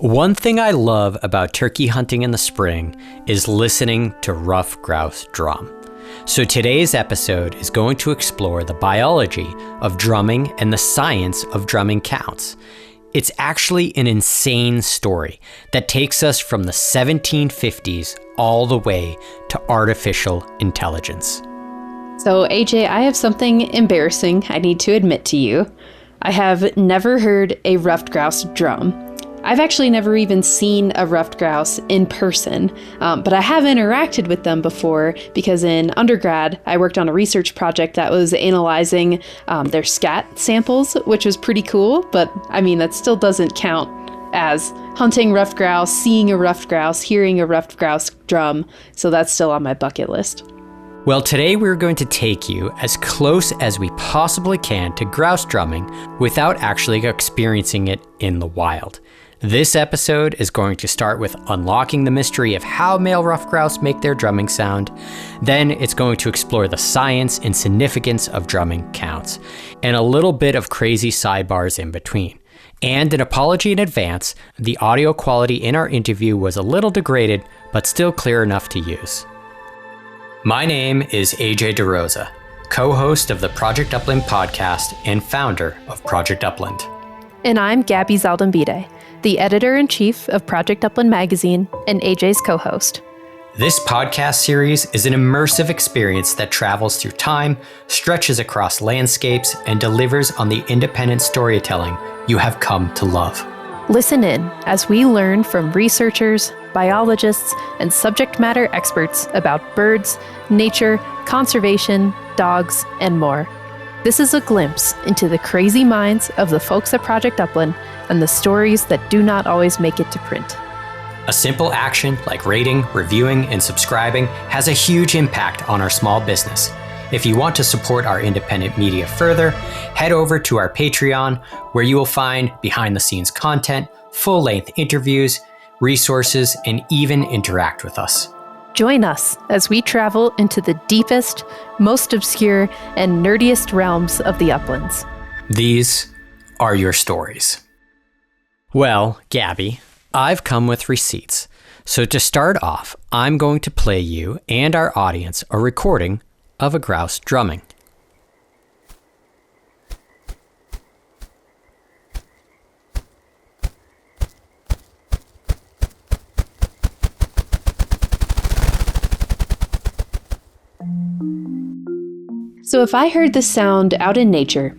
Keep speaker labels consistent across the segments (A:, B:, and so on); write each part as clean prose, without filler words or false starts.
A: One thing I love about turkey hunting in the spring is listening to ruffed grouse drum. So today's episode is going to explore the biology of drumming and the science of drumming counts. It's actually an insane story that takes us from the 1750s all the way to artificial intelligence.
B: So AJ, I have something embarrassing I need to admit to you. I have never heard a ruffed grouse drum. I've actually never even seen a ruffed grouse in person, but I have interacted with them before because in undergrad, I worked on a research project that was analyzing their scat samples, which was pretty cool, but I mean, that still doesn't count as hunting ruffed grouse, seeing a ruffed grouse, hearing a ruffed grouse drum, so that's still on my bucket list.
A: Well, today we're going to take you as close as we possibly can to grouse drumming without actually experiencing it in the wild. This episode is going to start with unlocking the mystery of how male ruffed grouse make their drumming sound. Then it's going to explore the science and significance of drumming counts, and a little bit of crazy sidebars in between. And an apology in advance, the audio quality in our interview was a little degraded, but still clear enough to use. My name is AJ DeRosa, co-host of the Project Upland Podcast and founder of Project Upland.
C: And I'm Gabby Zaldambide, the editor-in-chief of Project Upland magazine and AJ's co-host.
A: This podcast series is an immersive experience that travels through time, stretches across landscapes, and delivers on the independent storytelling you have come to love.
C: Listen in as we learn from researchers, biologists, and subject matter experts about birds, nature, conservation, dogs, and more. This is a glimpse into the crazy minds of the folks at Project Upland and the stories that do not always make it to print.
A: A simple action like rating, reviewing, and subscribing has a huge impact on our small business. If you want to support our independent media further, head over to our Patreon, where you will find behind-the-scenes content, full-length interviews, resources, and even interact with us.
C: Join us as we travel into the deepest, most obscure, and nerdiest realms of the uplands.
A: These are your stories. Well, Gabby, I've come with receipts. So to start off, I'm going to play you and our audience a recording of a grouse drumming.
B: So if I heard this sound out in nature,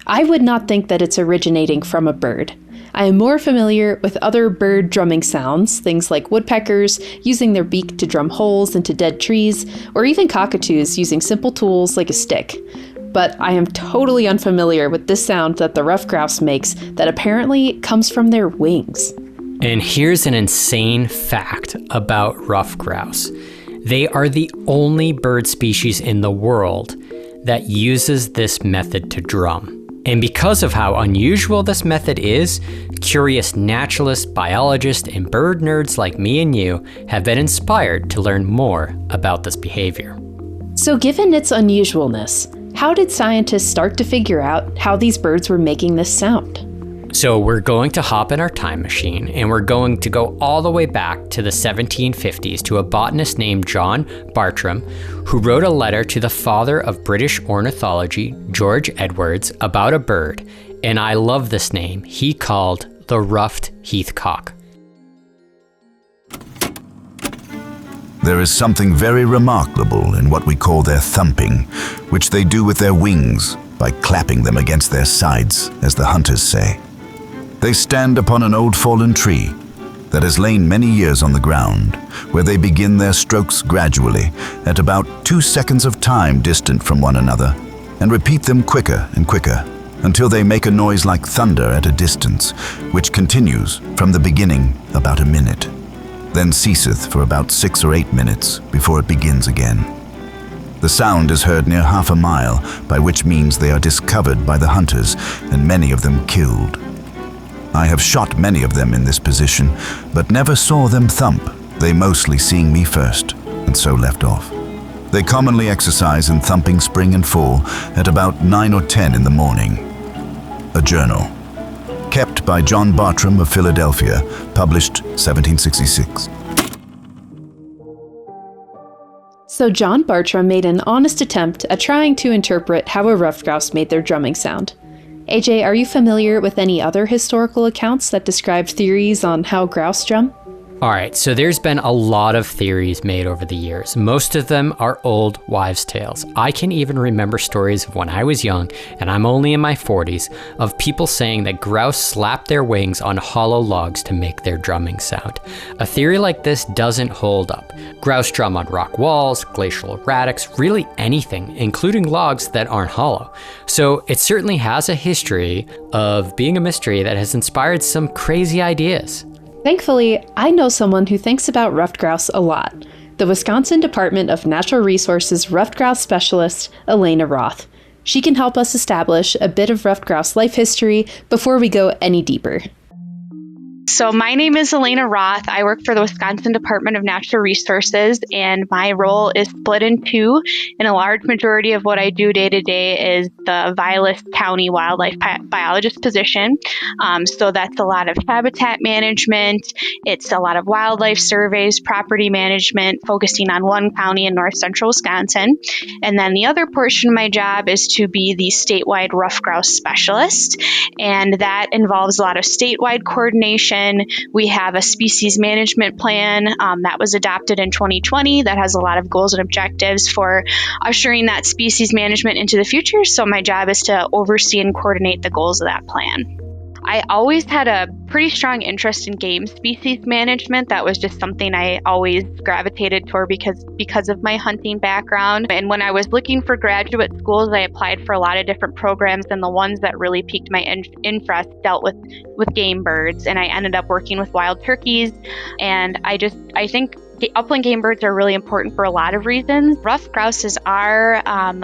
B: I would not think that it's originating from a bird. I am more familiar with other bird drumming sounds, things like woodpeckers using their beak to drum holes into dead trees, or even cockatoos using simple tools like a stick. But I am totally unfamiliar with this sound that the ruffed grouse makes that apparently comes from their wings.
A: And here's an insane fact about ruffed grouse. They are the only bird species in the world that uses this method to drum. And because of how unusual this method is, curious naturalists, biologists, and bird nerds like me and you have been inspired to learn more about this behavior.
B: So given its unusualness, how did scientists start to figure out how these birds were making this sound?
A: So we're going to hop in our time machine and we're going to go all the way back to the 1750s to a botanist named John Bartram, who wrote a letter to the father of British ornithology, George Edwards, about a bird. And I love this name. He called the ruffed heathcock.
D: There is something very remarkable in what we call their thumping, which they do with their wings by clapping them against their sides, as the hunters say. They stand upon an old fallen tree that has lain many years on the ground, where they begin their strokes gradually, at about 2 seconds of time distant from one another, and repeat them quicker and quicker, until they make a noise like thunder at a distance, which continues from the beginning about a minute, then ceaseth for about 6 or 8 minutes before it begins again. The sound is heard near half a mile, by which means they are discovered by the hunters, and many of them killed. I have shot many of them in this position, but never saw them thump, they mostly seeing me first, and so left off. They commonly exercise in thumping spring and fall at about 9 or 10 in the morning. A journal. kept by John Bartram of Philadelphia, published 1766.
B: So John Bartram made an honest attempt at trying to interpret how a ruffed grouse made their drumming sound. AJ, are you familiar with any other historical accounts that describe theories on how grouse drum?
A: All right, so there's been a lot of theories made over the years. Most of them are old wives' tales. I can even remember stories of when I was young, and I'm only in my 40s, of people saying that grouse slap their wings on hollow logs to make their drumming sound. A theory like this doesn't hold up. Grouse drum on rock walls, glacial erratics, really anything, including logs that aren't hollow. So it certainly has a history of being a mystery that has inspired some crazy ideas.
B: Thankfully, I know someone who thinks about ruffed grouse a lot. The Wisconsin Department of Natural Resources ruffed grouse specialist, Alaina Roth. She can help us establish a bit of ruffed grouse life history before we go any deeper.
E: So my name is Alaina Roth. I work for the Wisconsin Department of Natural Resources, and my role is split in two. And a large majority of what I do day to day is the Vilas County wildlife biologist position. So that's a lot of habitat management. It's a lot of wildlife surveys, property management, focusing on one county in north central Wisconsin. And then the other portion of my job is to be the statewide ruffed grouse specialist. And that involves a lot of statewide coordination. We have a species management plan that was adopted in 2020 that has a lot of goals and objectives for ushering that species management into the future. So my job is to oversee and coordinate the goals of that plan. I always had a pretty strong interest in game species management. That was just something I always gravitated toward because of my hunting background. And when I was looking for graduate schools, I applied for a lot of different programs, and the ones that really piqued my interest dealt with game birds. And I ended up working with wild turkeys. And I think upland game birds are really important for a lot of reasons. Ruffed grouse is our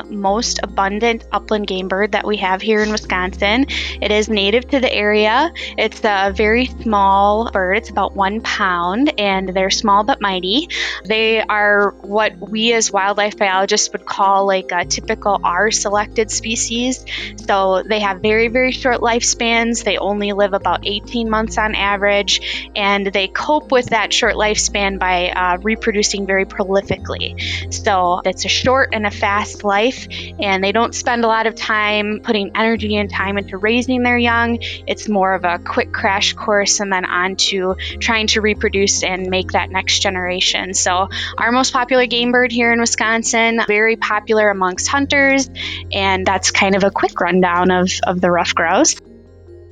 E: most abundant upland game bird that we have here in Wisconsin. It is native to the area. It's a very small bird. It's about 1 pound, and they're small but mighty. They are what we as wildlife biologists would call like a typical R-selected species. So they have very, very short lifespans. They only live about 18 months on average, and they cope with that short lifespan by reproducing very prolifically. So it's a short and a fast life, and they don't spend a lot of time putting energy and time into raising their young. It's more of a quick crash course and then on to trying to reproduce and make that next generation. So our most popular game bird here in Wisconsin, very popular amongst hunters, and that's kind of a quick rundown of the ruffed grouse.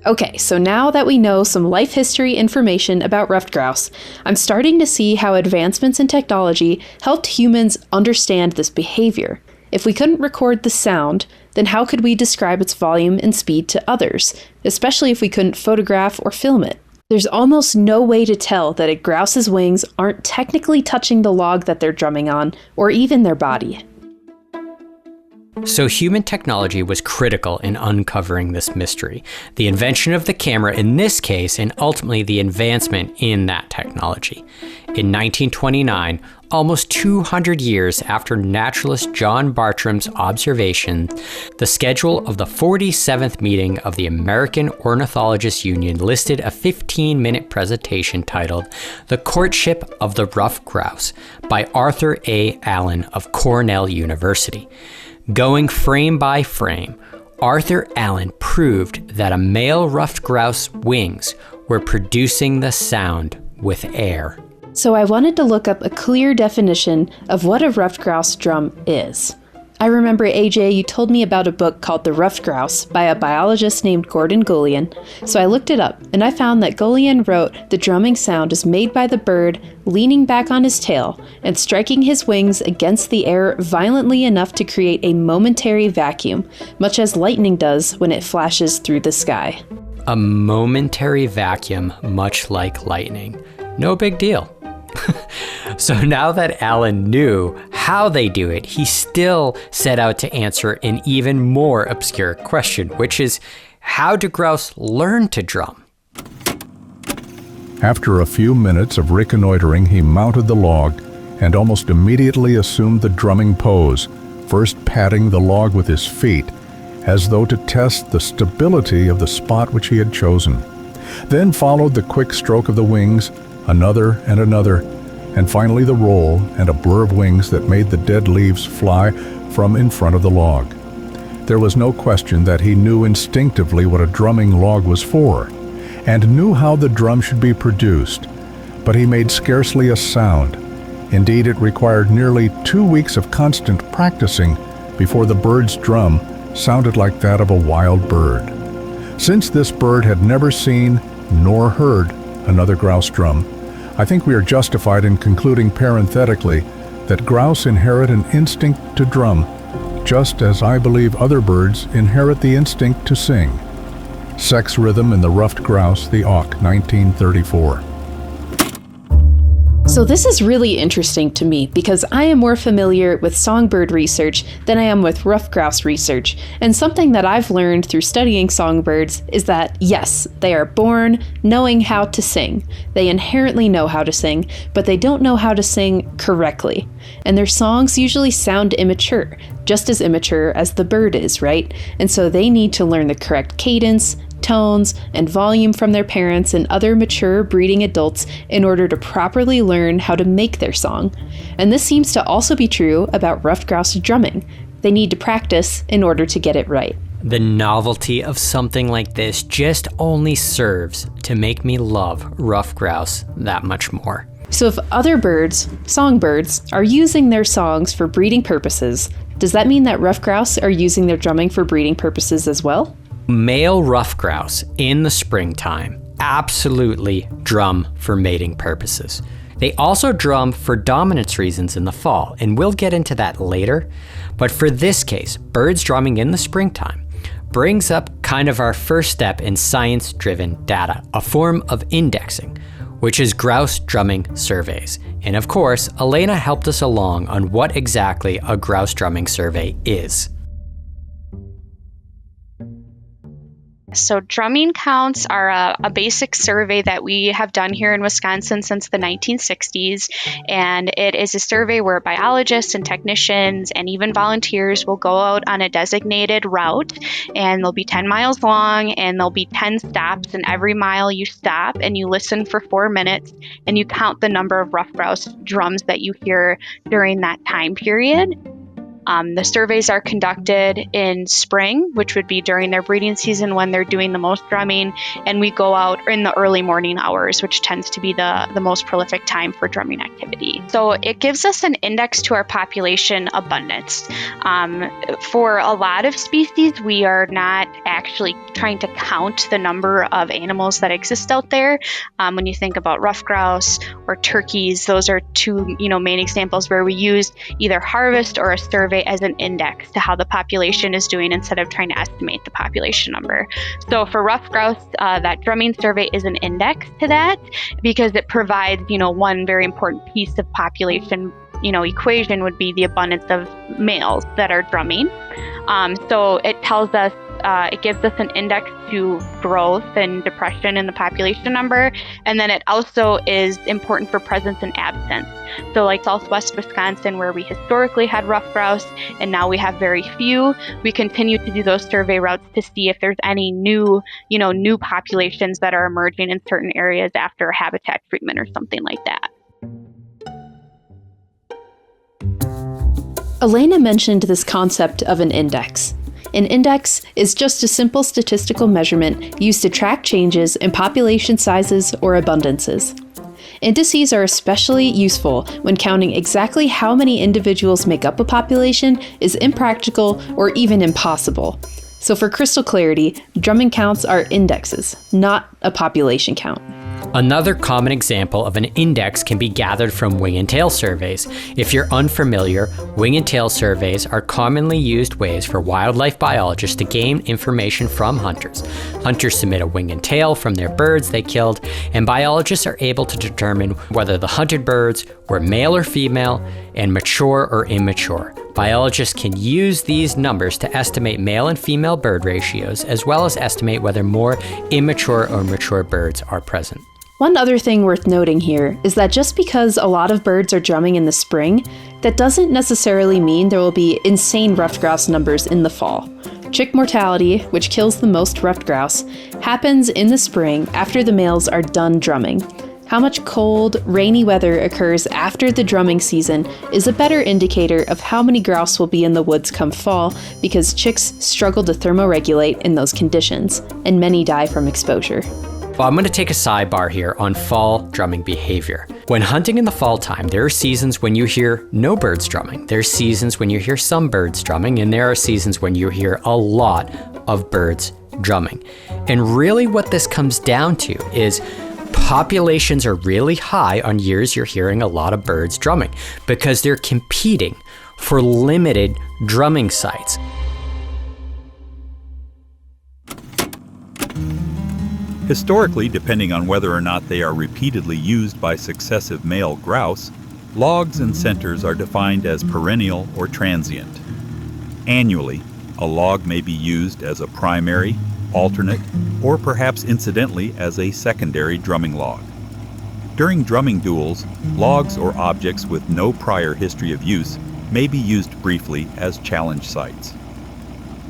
B: Okay, so now that we know some life history information about ruffed grouse, I'm starting to see how advancements in technology helped humans understand this behavior. If we couldn't record the sound, then how could we describe its volume and speed to others, especially if we couldn't photograph or film it? There's almost no way to tell that a grouse's wings aren't technically touching the log that they're drumming on, or even their body.
A: So human technology was critical in uncovering this mystery. The invention of the camera in this case, and ultimately the advancement in that technology. In 1929, almost 200 years after naturalist John Bartram's observations, the schedule of the 47th meeting of the American Ornithologists Union listed a 15-minute presentation titled The Courtship of the Ruffed Grouse by Arthur A. Allen of Cornell University. Going frame by frame, Arthur Allen proved that a male ruffed grouse wings were producing the sound with air.
B: So I wanted to look up a clear definition of what a ruffed grouse drum is. I remember, AJ, you told me about a book called The Ruffed Grouse by a biologist named Gullion, so I looked it up, and I found that Gullion wrote the drumming sound is made by the bird leaning back on his tail and striking his wings against the air violently enough to create a momentary vacuum, much as lightning does when it flashes through the sky.
A: A momentary vacuum, much like lightning. No big deal. So now that Allen knew how they do it, he still set out to answer an even more obscure question, which is, how do grouse learn to drum?
F: After a few minutes of reconnoitering, he mounted the log and almost immediately assumed the drumming pose, first patting the log with his feet as though to test the stability of the spot which he had chosen. Then followed the quick stroke of the wings, another and another, and finally the roll and a blur of wings that made the dead leaves fly from in front of the log. There was no question that he knew instinctively what a drumming log was for, and knew how the drum should be produced, but he made scarcely a sound. Indeed, it required nearly 2 weeks of constant practicing before the bird's drum sounded like that of a wild bird. Since this bird had never seen nor heard another grouse drum, I think we are justified in concluding parenthetically that grouse inherit an instinct to drum, just as I believe other birds inherit the instinct to sing. Sex Rhythm in the Ruffed Grouse, the Auk, 1934.
B: So this is really interesting to me because I am more familiar with songbird research than I am with ruffed grouse research. And something that I've learned through studying songbirds is that, yes, they are born knowing how to sing. They inherently know how to sing, but they don't know how to sing correctly. And their songs usually sound immature, just as immature as the bird is, right? And so they need to learn the correct cadence, tones, and volume from their parents and other mature breeding adults in order to properly learn how to make their song. And this seems to also be true about ruffed grouse drumming. They need to practice in order to get it right.
A: The novelty of something like this just only serves to make me love ruffed grouse that much more.
B: So if other birds, songbirds, are using their songs for breeding purposes, does that mean that ruffed grouse are using their drumming for breeding purposes as well?
A: Male ruffed grouse in the springtime absolutely drum for mating purposes. They also drum for dominance reasons in the fall, and we'll get into that later. But for this case, birds drumming in the springtime brings up kind of our first step in science-driven data, a form of indexing, which is grouse drumming surveys. And of course, Alaina helped us along on what exactly a grouse drumming survey is.
E: So drumming counts are a basic survey that we have done here in Wisconsin since the 1960s, and it is a survey where biologists and technicians and even volunteers will go out on a designated route, and they'll be 10 miles long, and there'll be 10 stops, and every mile you stop and you listen for 4 minutes, and you count the number of ruffed grouse drums that you hear during that time period. The surveys are conducted in spring, which would be during their breeding season when they're doing the most drumming, and we go out in the early morning hours, which tends to be the most prolific time for drumming activity. So it gives us an index to our population abundance. For a lot of species, we are not actually trying to count the number of animals that exist out there. When you think about ruffed grouse or turkeys, those are two main examples where we use either harvest or a survey as an index to how the population is doing instead of trying to estimate the population number. So for ruffed grouse, that drumming survey is an index to that because it provides, one very important piece of population equation would be the abundance of males that are drumming. So it tells us, it gives us an index to growth and depression in the population number. And then it also is important for presence and absence. So like southwest Wisconsin, where we historically had ruffed grouse and now we have very few, we continue to do those survey routes to see if there's any new populations that are emerging in certain areas after a habitat treatment or something like that.
B: Alaina mentioned this concept of an index. An index is just a simple statistical measurement used to track changes in population sizes or abundances. Indices are especially useful when counting exactly how many individuals make up a population is impractical or even impossible. So for crystal clarity, drumming counts are indexes, not a population count.
A: Another common example of an index can be gathered from wing and tail surveys. If you're unfamiliar, wing and tail surveys are commonly used ways for wildlife biologists to gain information from hunters. Hunters submit a wing and tail from their birds they killed, and biologists are able to determine whether the hunted birds were male or female and mature or immature. Biologists can use these numbers to estimate male and female bird ratios, as well as estimate whether more immature or mature birds are present.
B: One other thing worth noting here is that just because a lot of birds are drumming in the spring, that doesn't necessarily mean there will be insane ruffed grouse numbers in the fall. Chick mortality, which kills the most ruffed grouse, happens in the spring after the males are done drumming. How much cold, rainy weather occurs after the drumming season is a better indicator of how many grouse will be in the woods come fall, because chicks struggle to thermoregulate in those conditions, and many die from exposure.
A: Well, I'm going to take a sidebar here on fall drumming behavior. When hunting in the fall time, there are seasons when you hear no birds drumming. There's seasons when you hear some birds drumming, and there are seasons when you hear a lot of birds drumming. And really what this comes down to is populations are really high on years you're hearing a lot of birds drumming because they're competing for limited drumming sites.
G: Historically, depending on whether or not they are repeatedly used by successive male grouse, logs and centers are defined as perennial or transient. Annually, a log may be used as a primary, alternate, or perhaps incidentally as a secondary drumming log. During drumming duels, logs or objects with no prior history of use may be used briefly as challenge sites.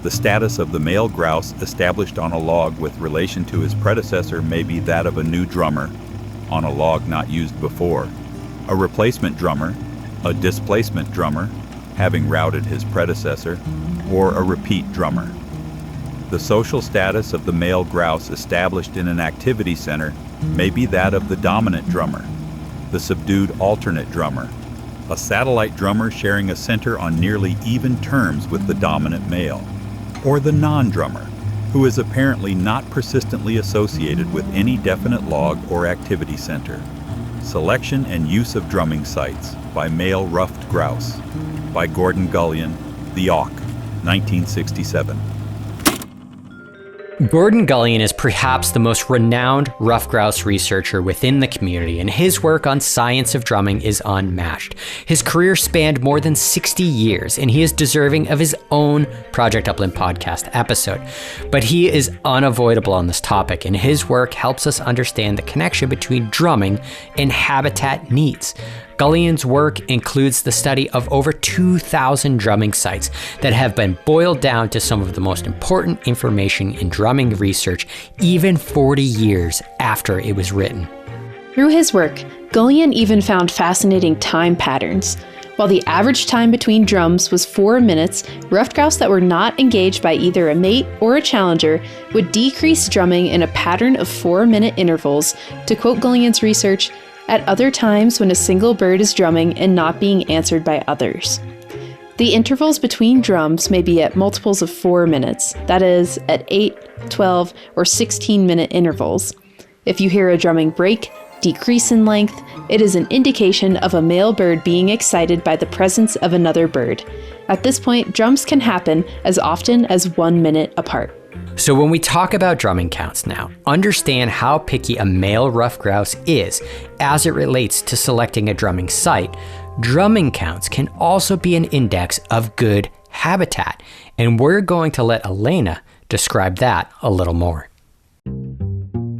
G: The status of the male grouse established on a log with relation to his predecessor may be that of a new drummer on a log not used before, a replacement drummer, a displacement drummer, having routed his predecessor, or a repeat drummer. The social status of the male grouse established in an activity center may be that of the dominant drummer, the subdued alternate drummer, a satellite drummer sharing a center on nearly even terms with the dominant male, or the non-drummer, who is apparently not persistently associated with any definite log or activity center. Selection and Use of Drumming Sites by Male Ruffed Grouse by Gordon Gullion, The Auk, 1967.
A: Gordon Gullion is perhaps the most renowned ruffed grouse researcher within the community, and his work on science of drumming is unmatched. His career spanned more than 60 years, and he is deserving of his own Project Upland Podcast episode. But he is unavoidable on this topic, and his work helps us understand the connection between drumming and habitat needs. Gullion's work includes the study of over 2,000 drumming sites that have been boiled down to some of the most important information in drumming research, even 40 years after it was written.
B: Through his work, Gullion even found fascinating time patterns. While the average time between drums was 4 minutes, ruffed grouse that were not engaged by either a mate or a challenger would decrease drumming in a pattern of 4-minute intervals. To quote Gullion's research, at other times when a single bird is drumming and not being answered by others. The intervals between drums may be at multiples of 4 minutes, that is, at 8, 12, or 16-minute intervals. If you hear a drumming break, decrease in length, it is an indication of a male bird being excited by the presence of another bird. At this point, drums can happen as often as 1 minute apart.
A: So when we talk about drumming counts now, understand how picky a male ruffed grouse is as it relates to selecting a drumming site. Drumming counts can also be an index of good habitat, and we're going to let Alaina describe that a little more.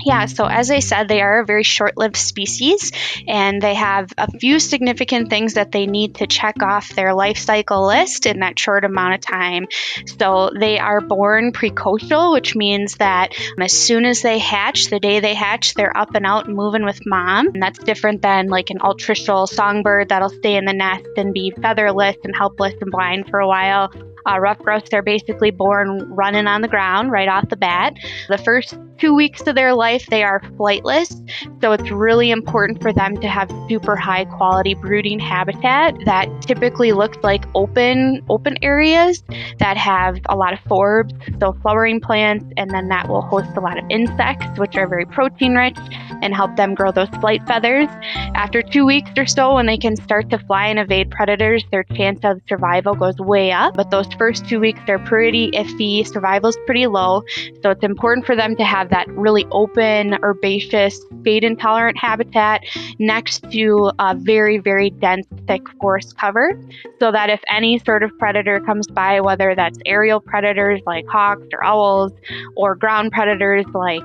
E: Yeah, so as I said, they are a very short-lived species, and they have a few significant things that they need to check off their life cycle list in that short amount of time. So they are born precocial, which means that as soon as they hatch, the day they hatch, they're up and out and moving with mom. And that's different than like an altricial songbird that'll stay in the nest and be featherless and helpless and blind for a while. Ruffed grouse, they're basically born running on the ground right off the bat. The first 2 weeks of their life, they are flightless, so it's really important for them to have super high quality brooding habitat that typically looks like open areas that have a lot of forbs, so flowering plants, and then that will host a lot of insects, which are very protein rich and help them grow those flight feathers. After 2 weeks or so, when they can start to fly and evade predators, their chance of survival goes way up, but those first 2 weeks, they're pretty iffy. Survival's pretty low. So it's important for them to have that really open, herbaceous, fade-intolerant habitat next to a very, very dense, thick forest cover, so that if any sort of predator comes by, whether that's aerial predators like hawks or owls, or ground predators like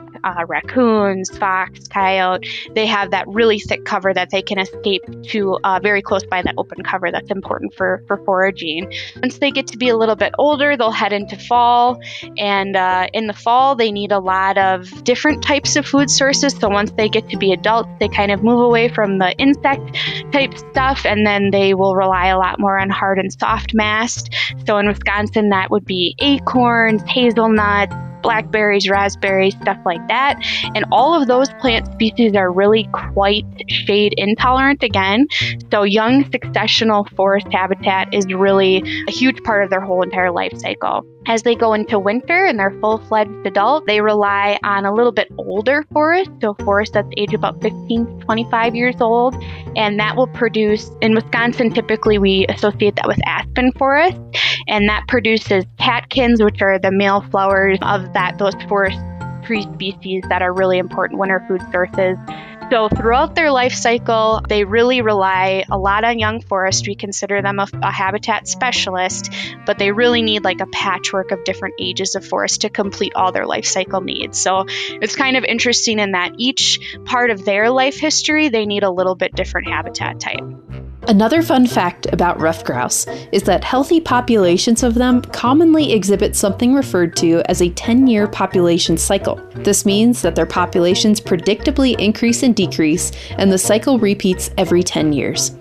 E: raccoons, fox, coyote, they have that really thick cover that that they can escape to very close by that open cover that's important for foraging. Once they get to be a little bit older, they'll head into fall. And in the fall, they need a lot of different types of food sources. So once they get to be adults, they kind of move away from the insect type stuff, and then they will rely a lot more on hard and soft mast. So in Wisconsin, that would be acorns, hazelnuts, blackberries, raspberries, stuff like that. And all of those plant species are really quite shade intolerant again. So young successional forest habitat is really a huge part of their whole entire life cycle. As they go into winter and they're full-fledged adult, they rely on a little bit older forest, so forest that's age about 15 to 25 years old, and that will produce, in Wisconsin, typically we associate that with aspen forest, and that produces catkins, which are the male flowers of those forest tree species that are really important winter food sources. So throughout their life cycle, they really rely a lot on young forest. We consider them a habitat specialist, but they really need like a patchwork of different ages of forest to complete all their life cycle needs. So it's kind of interesting in that each part of their life history, they need a little bit different habitat type.
B: Another fun fact about ruffed grouse is that healthy populations of them commonly exhibit something referred to as a 10-year population cycle. This means that their populations predictably increase and decrease, and the cycle repeats every 10 years.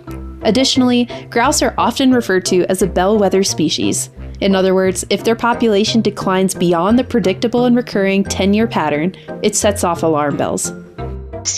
B: Additionally, grouse are often referred to as a bellwether species. In other words, if their population declines beyond the predictable and recurring 10-year pattern, it sets off alarm bells.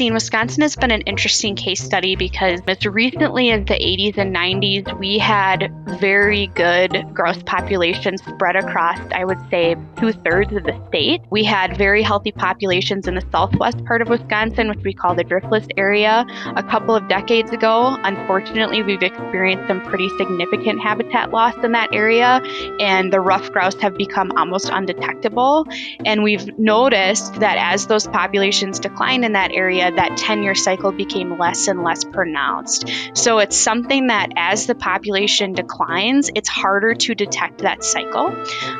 E: Wisconsin has been an interesting case study because as recently as the 80s and 90s, we had very good grouse populations spread across, I would say, 2/3 of the state. We had very healthy populations in the southwest part of Wisconsin, which we call the driftless area. A couple of decades ago, unfortunately, we've experienced some pretty significant habitat loss in that area, and the ruffed grouse have become almost undetectable. And we've noticed that as those populations declined in that area, that 10-year cycle became less and less pronounced. So it's something that as the population declines, it's harder to detect that cycle.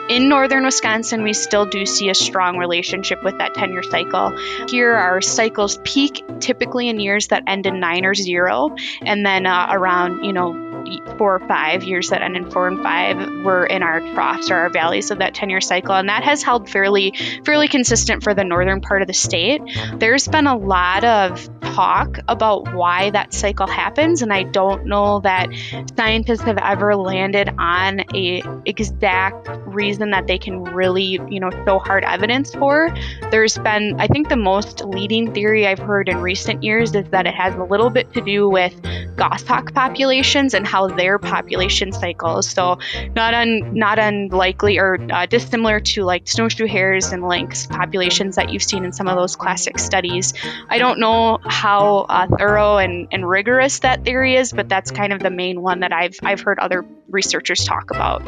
E: In northern Wisconsin, we still do see a strong relationship with that 10-year cycle. Here, our cycles peak typically in years that end in 9 or 0, and then around, 4 or 5 years that end in 4 and 5, we're in our troughs or our valleys of that 10-year cycle, and that has held fairly consistent for the northern part of the state. There's been a lot of talk about why that cycle happens, and I don't know that scientists have ever landed on a exact reason that they can really, show hard evidence for. There's been, I think the most leading theory I've heard in recent years is that it has a little bit to do with goshawk populations and how their population cycles. So not unlikely or dissimilar to like snowshoe hares and lynx populations that you've seen in some of those classic studies. I don't know how thorough and rigorous that theory is, but that's kind of the main one that I've heard other researchers talk about.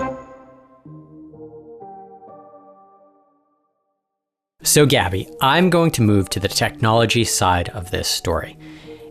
A: So Gabby, I'm going to move to the technology side of this story.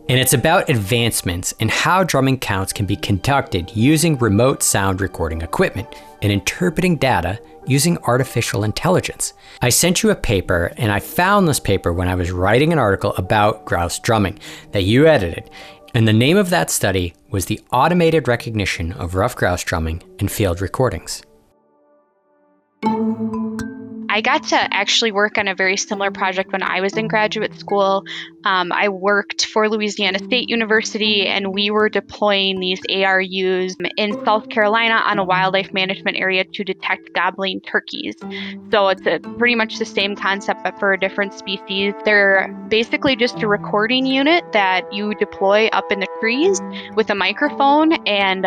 A: And it's about advancements in how drumming counts can be conducted using remote sound recording equipment and interpreting data using artificial intelligence. I sent you a paper, and I found this paper when I was writing an article about grouse drumming that you edited. And the name of that study was the Automated Recognition of Ruffed Grouse Drumming in Field Recordings.
E: I got to actually work on a very similar project when I was in graduate school. I worked for Louisiana State University, and we were deploying these ARUs in South Carolina on a wildlife management area to detect gobbling turkeys. So it's pretty much the same concept, but for a different species. They're basically just a recording unit that you deploy up in the trees with a microphone, and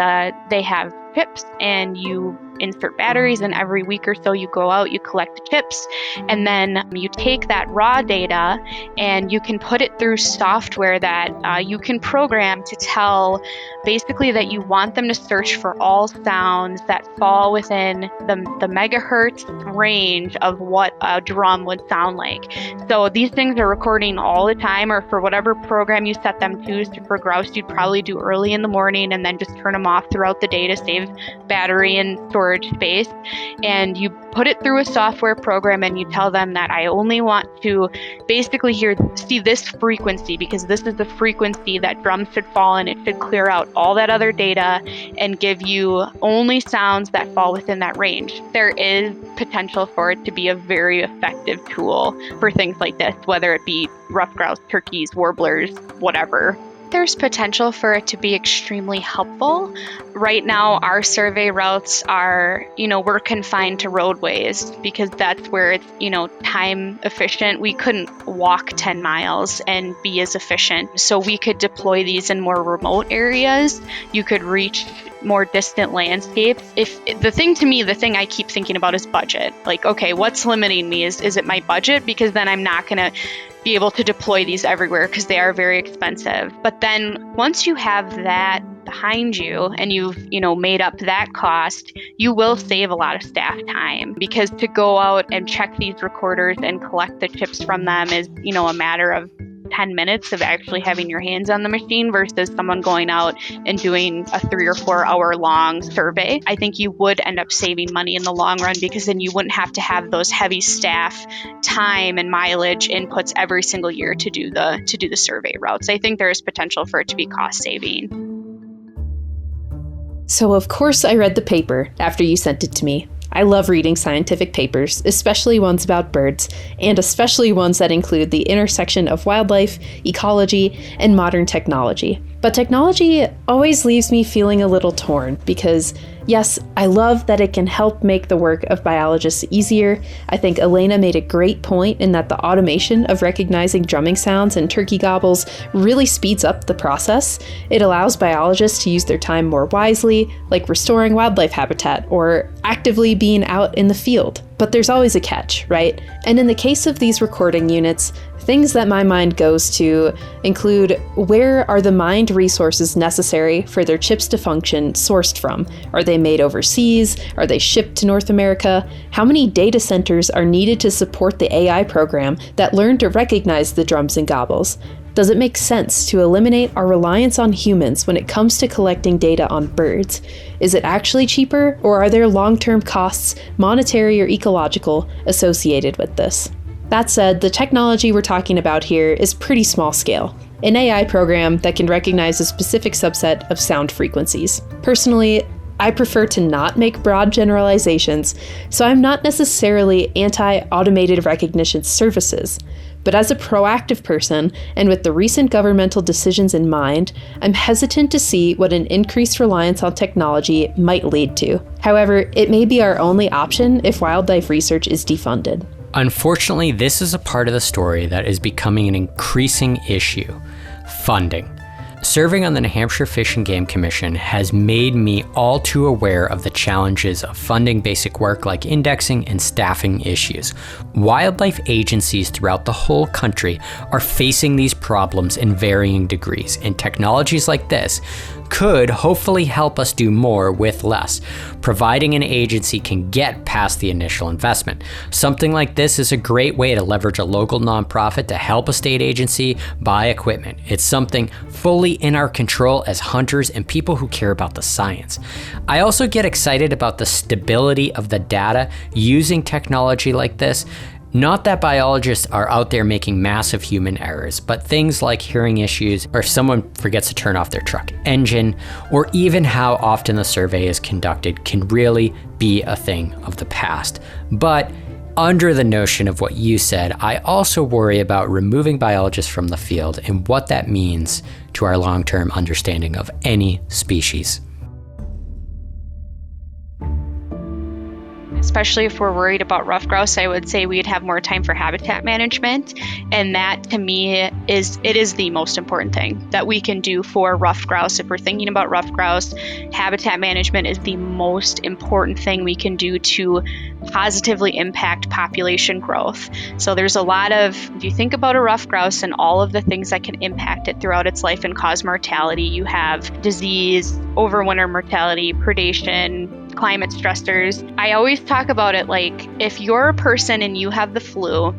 E: they have chips, and you insert batteries, and every week or so you go out, you collect the chips, and then you take that raw data and you can put it through software that you can program to tell basically that you want them to search for all sounds that fall within the megahertz range of what a drum would sound like. So these things are recording all the time, or for whatever program you set them to. So for grouse, you'd probably do early in the morning and then just turn them off throughout the day to save save battery and storage space. And you put it through a software program and you tell them that I only want to basically see this frequency, because this is the frequency that drums should fall in. It should clear out all that other data and give you only sounds that fall within that range. There is potential for it to be a very effective tool for things like this, whether it be ruffed grouse, turkeys, warblers, whatever. There's potential for it to be extremely helpful. Right now, our survey routes are, we're confined to roadways because that's where it's, time efficient. We couldn't walk 10 miles and be as efficient. So we could deploy these in more remote areas. You could reach more distant landscapes. The thing I keep thinking about is budget. Like, okay, what's limiting me? Is it my budget? Because then I'm not going to be able to deploy these everywhere because they are very expensive. But then once you have that behind you and you've, made up that cost, you will save a lot of staff time, because to go out and check these recorders and collect the chips from them is, a matter of 10 minutes of actually having your hands on the machine versus someone going out and doing a 3 or 4 hour long survey. I think you would end up saving money in the long run, because then you wouldn't have to have those heavy staff time and mileage inputs every single year to do the survey routes. I think there is potential for it to be cost saving.
B: So of course I read the paper after you sent it to me. I love reading scientific papers, especially ones about birds, and especially ones that include the intersection of wildlife, ecology, and modern technology. But technology always leaves me feeling a little torn because, yes, I love that it can help make the work of biologists easier. I think Alaina made a great point in that the automation of recognizing drumming sounds and turkey gobbles really speeds up the process. It allows biologists to use their time more wisely, like restoring wildlife habitat or actively being out in the field. But there's always a catch, right? And in the case of these recording units, things that my mind goes to include: where are the mined resources necessary for their chips to function sourced from? Are they made overseas? Are they shipped to North America? How many data centers are needed to support the AI program that learned to recognize the drums and gobbles? Does it make sense to eliminate our reliance on humans when it comes to collecting data on birds? Is it actually cheaper, or are there long-term costs, monetary or ecological, associated with this? That said, the technology we're talking about here is pretty small scale. An AI program that can recognize a specific subset of sound frequencies. Personally, I prefer to not make broad generalizations, so I'm not necessarily anti-automated recognition services. But as a proactive person, and with the recent governmental decisions in mind, I'm hesitant to see what an increased reliance on technology might lead to. However, it may be our only option if wildlife research is defunded.
A: Unfortunately, this is a part of the story that is becoming an increasing issue: funding. Serving on the New Hampshire Fish and Game Commission has made me all too aware of the challenges of funding basic work like indexing and staffing issues. Wildlife agencies throughout the whole country are facing these problems in varying degrees, and technologies like this could hopefully help us do more with less, providing an agency can get past the initial investment. Something like this is a great way to leverage a local nonprofit to help a state agency buy equipment. It's something fully in our control as hunters and people who care about the science. I also get excited about the stability of the data using technology like this. Not that biologists are out there making massive human errors, but things like hearing issues, or if someone forgets to turn off their truck engine, or even how often the survey is conducted can really be a thing of the past. But under the notion of what you said, I also worry about removing biologists from the field and what that means to our long-term understanding of any species.
E: Especially if we're worried about ruffed grouse, I would say we'd have more time for habitat management. And that, to me, is the most important thing that we can do for ruffed grouse. If we're thinking about ruffed grouse, habitat management is the most important thing we can do to positively impact population growth. So there's a lot of, if you think about a ruffed grouse and all of the things that can impact it throughout its life and cause mortality, you have disease, overwinter mortality, predation, climate stressors. I always talk about it like, if you're a person and you have the flu,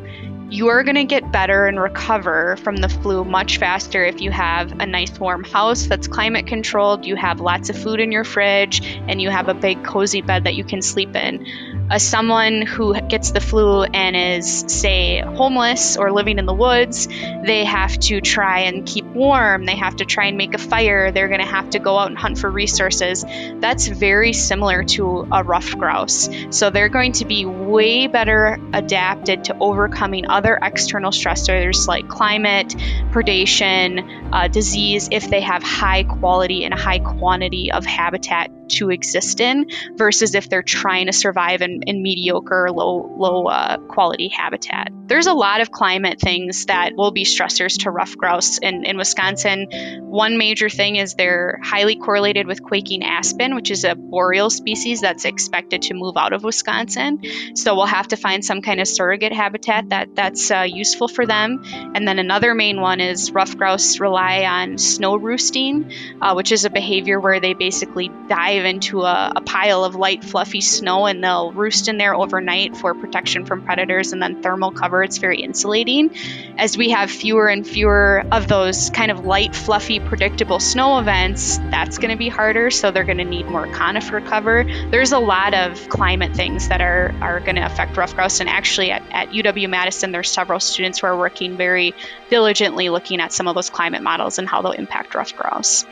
E: you are going to get better and recover from the flu much faster if you have a nice warm house that's climate controlled, you have lots of food in your fridge, and you have a big cozy bed that you can sleep in. As someone who gets the flu and is, say, homeless or living in the woods, they have to try and keep warm. They have to try and make a fire. They're going to have to go out and hunt for resources. That's very similar to a ruffed grouse. So they're going to be way better adapted to overcoming other external stressors like climate, predation, disease, if they have high quality and a high quantity of habitat to exist in, versus if they're trying to survive in mediocre or low quality habitat. There's a lot of climate things that will be stressors to ruffed grouse in Wisconsin. One major thing is they're highly correlated with quaking aspen, which is a boreal species that's expected to move out of Wisconsin. So we'll have to find some kind of surrogate habitat that's useful for them. And then another main one is ruffed grouse rely on snow roosting, which is a behavior where they basically dive into a pile of light, fluffy snow, and they'll roost in there overnight for protection from predators and then thermal cover. It's very insulating. As we have fewer and fewer of those kind of light, fluffy, predictable snow events, that's going to be harder. So they're going to need more conifer cover. There's a lot of climate things that are going to affect ruffed grouse. And actually at UW-Madison, there's several students who are working very diligently looking at some of those climate models and how they'll impact ruffed grouse.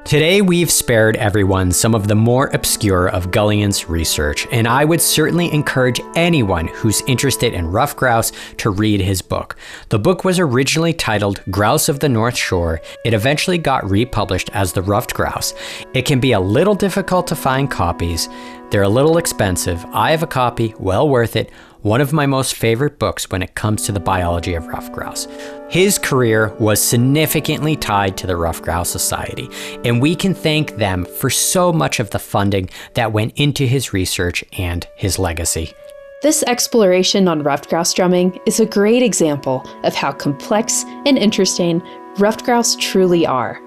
A: Today, we've spared everyone some of the more obscure of Gullion's research, and I would certainly encourage anyone who's interested in ruffed grouse to read his book. The book was originally titled Grouse of the North Shore. It eventually got republished as The Ruffed Grouse. It can be a little difficult to find copies. They're a little expensive. I have a copy, well worth it. One of my most favorite books when it comes to the biology of ruffed grouse. His career was significantly tied to the Ruffed Grouse Society, and we can thank them for so much of the funding that went into his research and his legacy.
B: This exploration on ruffed grouse drumming is a great example of how complex and interesting ruffed grouse truly are.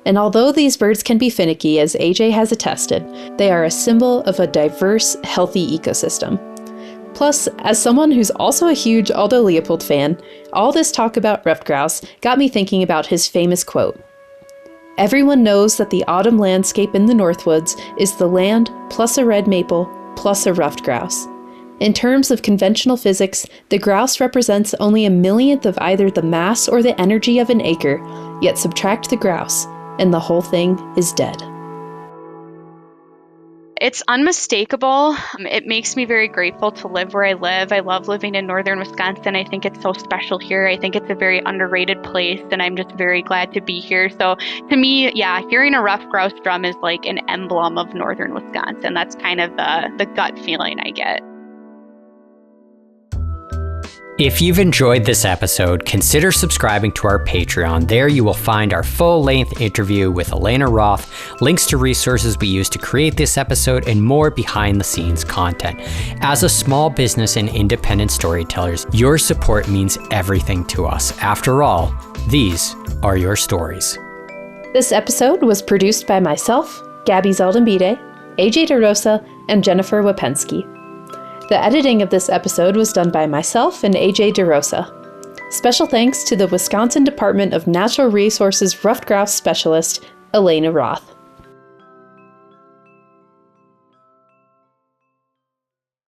B: And although these birds can be finicky, as AJ has attested, they are a symbol of a diverse, healthy ecosystem. Plus, as someone who's also a huge Aldo Leopold fan, all this talk about ruffed grouse got me thinking about his famous quote. Everyone knows that the autumn landscape in the Northwoods is the land plus a red maple plus a ruffed grouse. In terms of conventional physics, the grouse represents only a millionth of either the mass or the energy of an acre, yet subtract the grouse, and the whole thing is dead.
E: It's unmistakable. It makes me very grateful to live where I live. I love living in northern Wisconsin. I think it's so special here. I think it's a very underrated place, and I'm just very glad to be here. So to me, hearing a ruffed grouse drum is like an emblem of northern Wisconsin. That's kind of the gut feeling I get.
A: If you've enjoyed this episode, consider subscribing to our Patreon. There you will find our full-length interview with Alaina Roth, links to resources we used to create this episode, and more behind-the-scenes content. As a small business and independent storytellers, your support means everything to us. After all, these are your stories.
B: This episode was produced by myself, Gabby Zaldenbide, AJ DeRosa, and Jennifer Wapensky. The editing of this episode was done by myself and AJ DeRosa. Special thanks to the Wisconsin Department of Natural Resources ruffed grouse specialist, Alaina Roth.